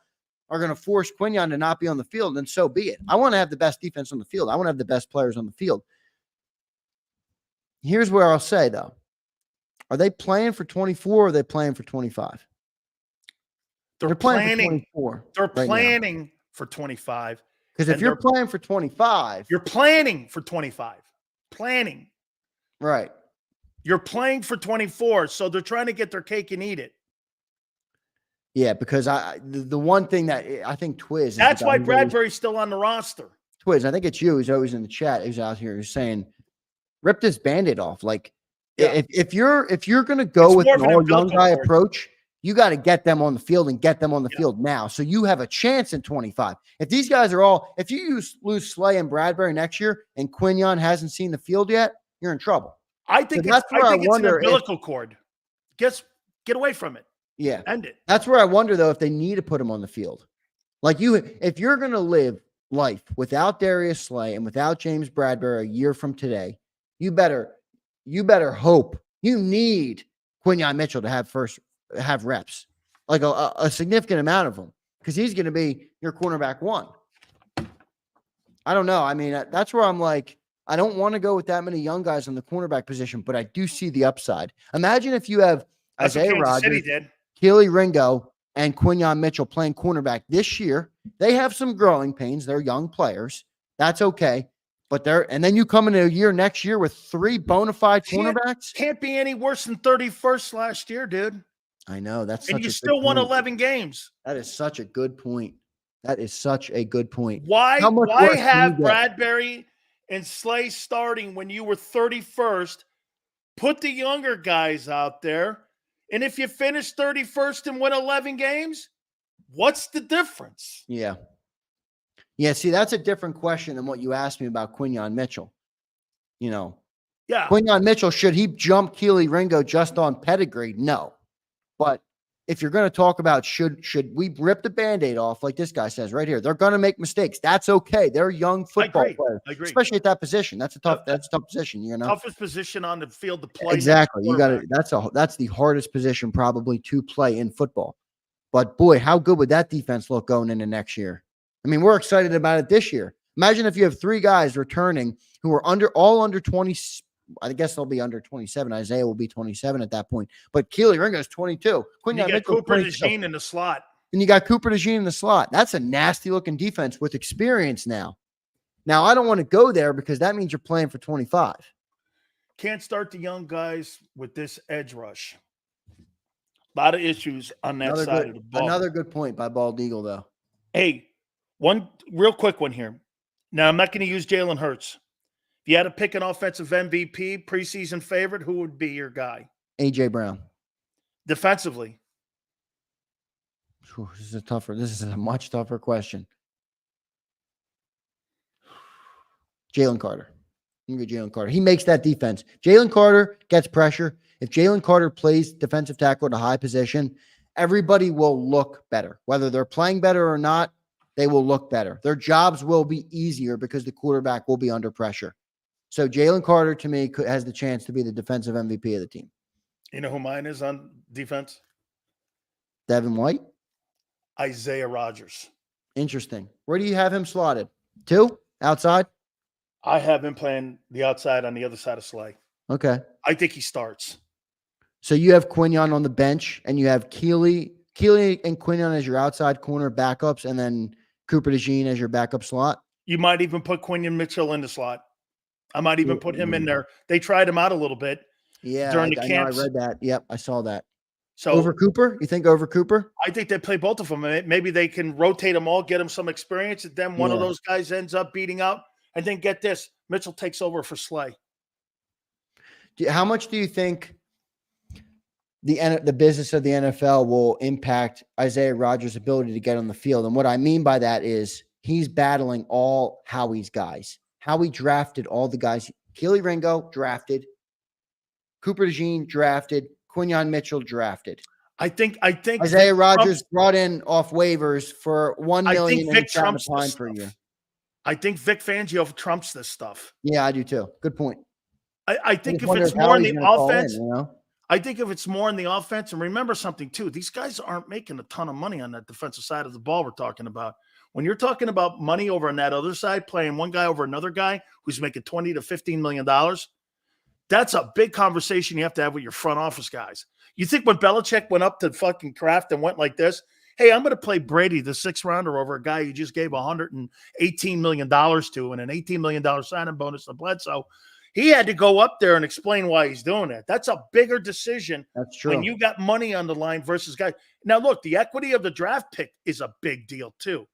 are going to force Quinyon to not be on the field, then so be it. I want to have the best defense on the field. I want to have the best players on the field. Here's where I'll say, though. Are they playing for 24 or are they playing for 25? They're planning. For 24 they're right planning now. For 25. Because if you're playing for 25, you're planning for 25. Planning. Right. You're playing for 24, so they're trying to get their cake and eat it. Yeah, because the one thing that I think Twiz. That's why Bradbury's still on the roster. Twiz, I think it's you who's always in the chat. Who's out here who's saying, rip this Band-Aid off. Like, yeah. if you're going to go with an all young guy approach, you got to get them on the field and get them on the field now. So you have a chance in 25. If these guys are all, if you lose Slay and Bradbury next year and Quinyon hasn't seen the field yet, you're in trouble. I think it's an umbilical cord. Get away from it. Yeah. End it. That's where I wonder, though, if they need to put him on the field. Like if you're going to live life without Darius Slay and without James Bradbury a year from today, you better hope. You need Quinyon Mitchell to have reps, like a significant amount of them, because he's going to be your cornerback one. I don't know. I mean, that's where I'm like, I don't want to go with that many young guys on the cornerback position, but I do see the upside. Imagine if you have Isaiah Rodgers, Keely Ringo, and Quinyon Mitchell playing cornerback this year. They have some growing pains. They're young players. That's okay. But and then you come into a year next year with 3 bona fide cornerbacks. Can't be any worse than 31st last year, dude. I know. And you still won 11 games. That is such a good point. Why have Bradbury and Slay starting when you were 31st? Put the younger guys out there. And if you finish 31st and win 11 games, what's the difference? Yeah. Yeah, see, that's a different question than what you asked me about Quinyon Mitchell. You know. Yeah. Quinyon Mitchell, should he jump Keely Ringo just on pedigree? No. But if you're going to talk about should we rip the Band-Aid off, like this guy says right here, they're going to make mistakes. That's okay. They're young football players. I agree. Especially at that position. That's a tough position, you know. Toughest position on the field to play. Exactly. You got to that's the hardest position probably to play in football. But boy, how good would that defense look going into next year? I mean, we're excited about it this year. Imagine if you have 3 guys returning who are all under 20. I guess they'll be under 27. Isaiah will be 27 at that point. But Keely Ringo is 22. You got Cooper DeJean in the slot. And you got Cooper DeJean in the slot. That's a nasty looking defense with experience now. Now, I don't want to go there because that means you're playing for 25. Can't start the young guys with this edge rush. A lot of issues on that side of the ball. Another good point by Bald Eagle, though. Hey, one real quick one here. Now, I'm not going to use Jalen Hurts. If you had to pick an offensive MVP, preseason favorite, who would be your guy? A.J. Brown. Defensively? This is a much tougher question. Jalen Carter. I'm going to go Jalen Carter. He makes that defense. Jalen Carter gets pressure. If Jalen Carter plays defensive tackle at a high position, everybody will look better. Whether they're playing better or not, they will look better. Their jobs will be easier because the quarterback will be under pressure. So Jalen Carter, to me, has the chance to be the defensive MVP of the team. You know who mine is on defense? Devin White? Isaiah Rodgers. Interesting. Where do you have him slotted? 2? Outside? I have him playing the outside on the other side of Slay. Okay. I think he starts. So you have Quinyon on the bench, and you have Keely and Quinyon as your outside corner backups, and then Cooper DeJean as your backup slot? You might even put Quinyon Mitchell in the slot. I might even put him in there. They tried him out a little bit during the camps. I read that. Yep, I saw that. So over Cooper? You think over Cooper? I think they play both of them. Maybe they can rotate them all, get them some experience, and then one of those guys ends up beating out. And then get this, Mitchell takes over for Slay. How much do you think the business of the NFL will impact Isaiah Rodgers' ability to get on the field? And what I mean by that is he's battling all Howie's guys. Howie drafted all the guys. Keely Ringo drafted. Cooper DeJean drafted, Quinyon Mitchell drafted. I think Isaiah Rodgers brought in off waivers for $1 million and Vic he's trying to trumps pine this for a stuff. year. I think Vic Fangio trumps this stuff. Yeah, I do too. Good point. I think if it's more in the offense, I think if it's more in the offense, and remember something too, these guys aren't making a ton of money on that defensive side of the ball we're talking about. When you're talking about money over on that other side, playing one guy over another guy who's making $20 to $15 million, that's a big conversation you have to have with your front office guys. You think when Belichick went up to fucking Kraft and went like this, hey, I'm going to play Brady, the 6th rounder, over a guy you just gave $118 million to and an $18 million signing bonus to Bledsoe. He had to go up there and explain why he's doing it. That's a bigger decision. That's true. When you got money on the line versus guys. Now, look, the equity of the draft pick is a big deal too.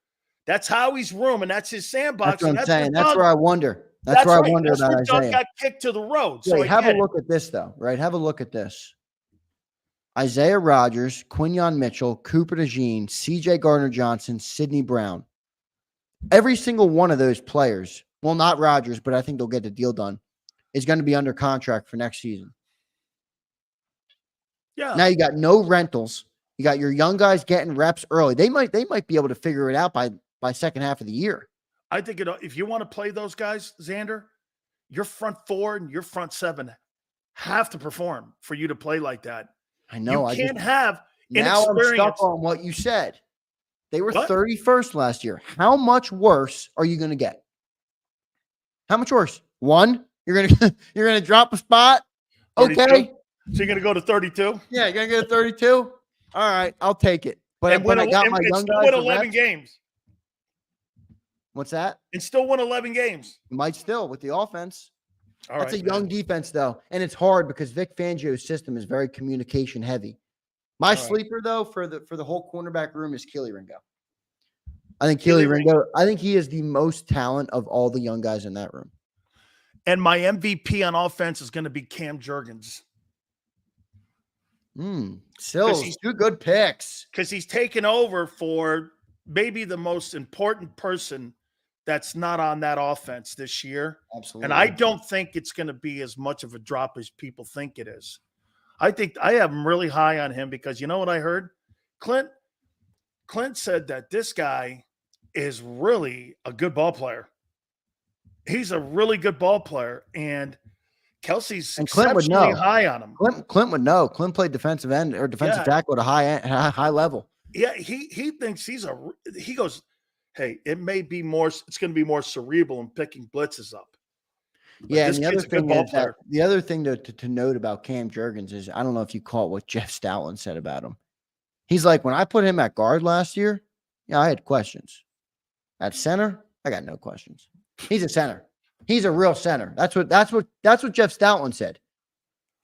That's Howie's room, and that's his sandbox. That's what I'm saying. That's where I wonder. That's where I wonder about Isaiah. Doug got kicked to the road. So have a look at this, though, right? Have a look at this. Isaiah Rodgers, Quinyon Mitchell, Cooper DeJean, C.J. Gardner-Johnson, Sidney Brown. Every single one of those players, well, not Rodgers, but I think they'll get the deal done, is going to be under contract for next season. Yeah. Now you got no rentals. You got your young guys getting reps early. They might be able to figure it out by second half of the year. I think if you want to play those guys, Zander, your front 4 and your front 7 have to perform for you to play like that. I know. You can't have now I'm stuck on what you said. They were 31st last year. How much worse are you going to get? How much worse? 1? You're gonna drop a spot. 32? Okay. So you're gonna go to 32? Yeah, you're gonna go to 32. All right, I'll take it. But I got my young guys. Win 11 games. What's that? And still win 11 games. You might still with the offense. That's a young young defense though, and it's hard because Vic Fangio's system is very communication heavy. My sleeper though for the whole cornerback room is Keely Ringo. I think Keely Ringo. I think he is the most talent of all the young guys in that room. And my MVP on offense is going to be Cam Jurgens. Silz, 2 good picks. Because he's taken over for maybe the most important person that's not on that offense this year. Absolutely. And I don't think it's going to be as much of a drop as people think it is. I think I have him really high on him because you know what I heard? Clint said that this guy is really a good ball player. He's a really good ball player, and Kelsey's exceptionally high on him. Clint would know. Clint played defensive end or defensive tackle at a high level. Yeah, he thinks he goes, hey, it's going to be more cerebral in picking blitzes up. But yeah, and the other thing to note about Cam Jurgens is I don't know if you caught what Jeff Stoutland said about him. He's like, when I put him at guard last year, I had questions. At center, I got no questions. He's a center. He's a real center. That's what Jeff Stoutland said.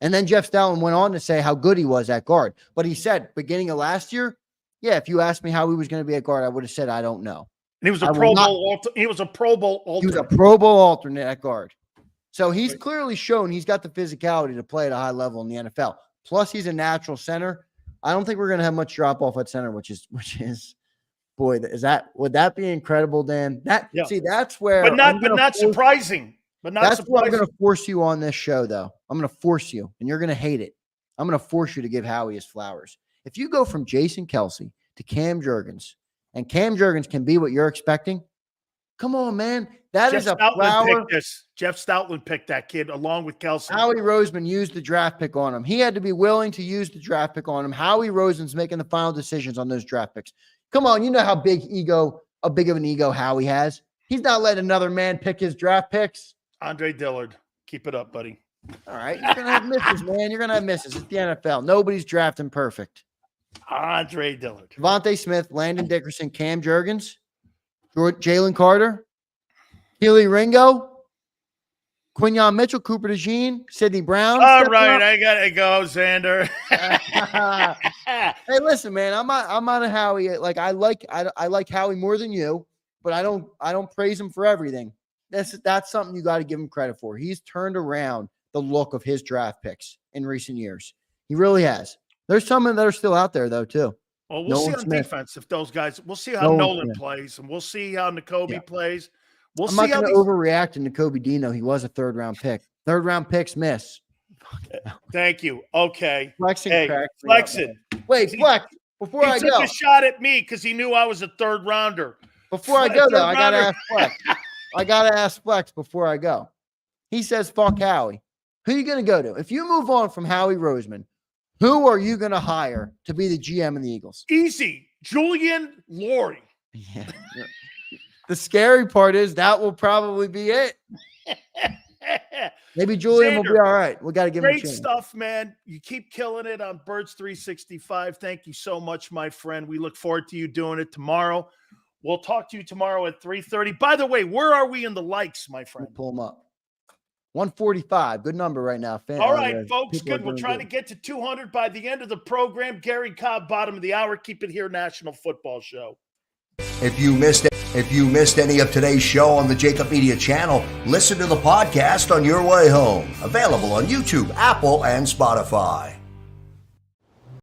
And then Jeff Stoutland went on to say how good he was at guard. But he said, beginning of last year, if you asked me how he was going to be at guard, I would have said I don't know. And he was a Pro Bowl. He was a Pro Bowl alternate. He was a Pro Bowl alternate at guard. So he's clearly shown he's got the physicality to play at a high level in the NFL. Plus, he's a natural center. I don't think we're going to have much drop off at center, which is. Boy, would that be incredible, Dan? See, that's where, but not surprising. But not that's surprising. What I'm going to force you on this show, though. I'm going to force you, and you're going to hate it. I'm going to force you to give Howie his flowers. If you go from Jason Kelsey to Cam Jurgens, and Cam Jurgens can be what you're expecting, come on, man. That is a flower. Jeff Stoutland picked that kid along with Kelsey. Howie Roseman used the draft pick on him. He had to be willing to use the draft pick on him. Howie Roseman's making the final decisions on those draft picks. Come on, you know how big of an ego Howie has. He's not letting another man pick his draft picks. Andre Dillard, keep it up, buddy. All right, you're gonna have misses, man. You're gonna have misses. It's the NFL. Nobody's drafting perfect. Andre Dillard, Devontae Smith, Landon Dickerson, Cam Jurgens, Jalen Carter, Keely Ringo, Quinyon Mitchell, Cooper DeJean, Sidney Brown. All right, I gotta go, Zander. Hey, listen, man, I'm not a Howie. Like I like Howie more than you, but I don't praise him for everything. That's something you got to give him credit for. He's turned around the look of his draft picks in recent years. He really has. There's some that are still out there though too. Well, we'll see on defense if those guys. We'll see how Nolan plays, and we'll see how Nakobe plays. I'm not going to overreact to Nakobe Dino. He was a third round pick. Third round picks miss. Thank you. Okay. Flexing Hey, cracks me up, Flexing. man. Wait, Flex. Before He I took go, a shot at me because he knew I was a third rounder. before I go, though, Third I gotta rounder. ask Flex. I gotta ask Flex before I go. He says, "Fuck Howie." Who are you gonna go to if you move on from Howie Roseman? Who are you gonna hire to be the GM of the Eagles? Easy. Julian Laurie. Yeah. The scary part is that will probably be it. Maybe Julian will be Zander, all right. We got to give him a great chance. stuff, man. You keep killing it on Birds 365. Thank you so much, my friend. We look forward to you doing it tomorrow. We'll talk to you tomorrow at 3:30. By the way, where are we in the likes, my friend? We'll pull him up. 145. Good number right now. All right, folks. Good. We're trying to get to 200 by the end of the program. Gary Cobb, bottom of the hour. Keep it here, National Football Show. If you missed any of today's show on the JAKIB Media channel, listen to the podcast on your way home. Available on YouTube, Apple, and Spotify.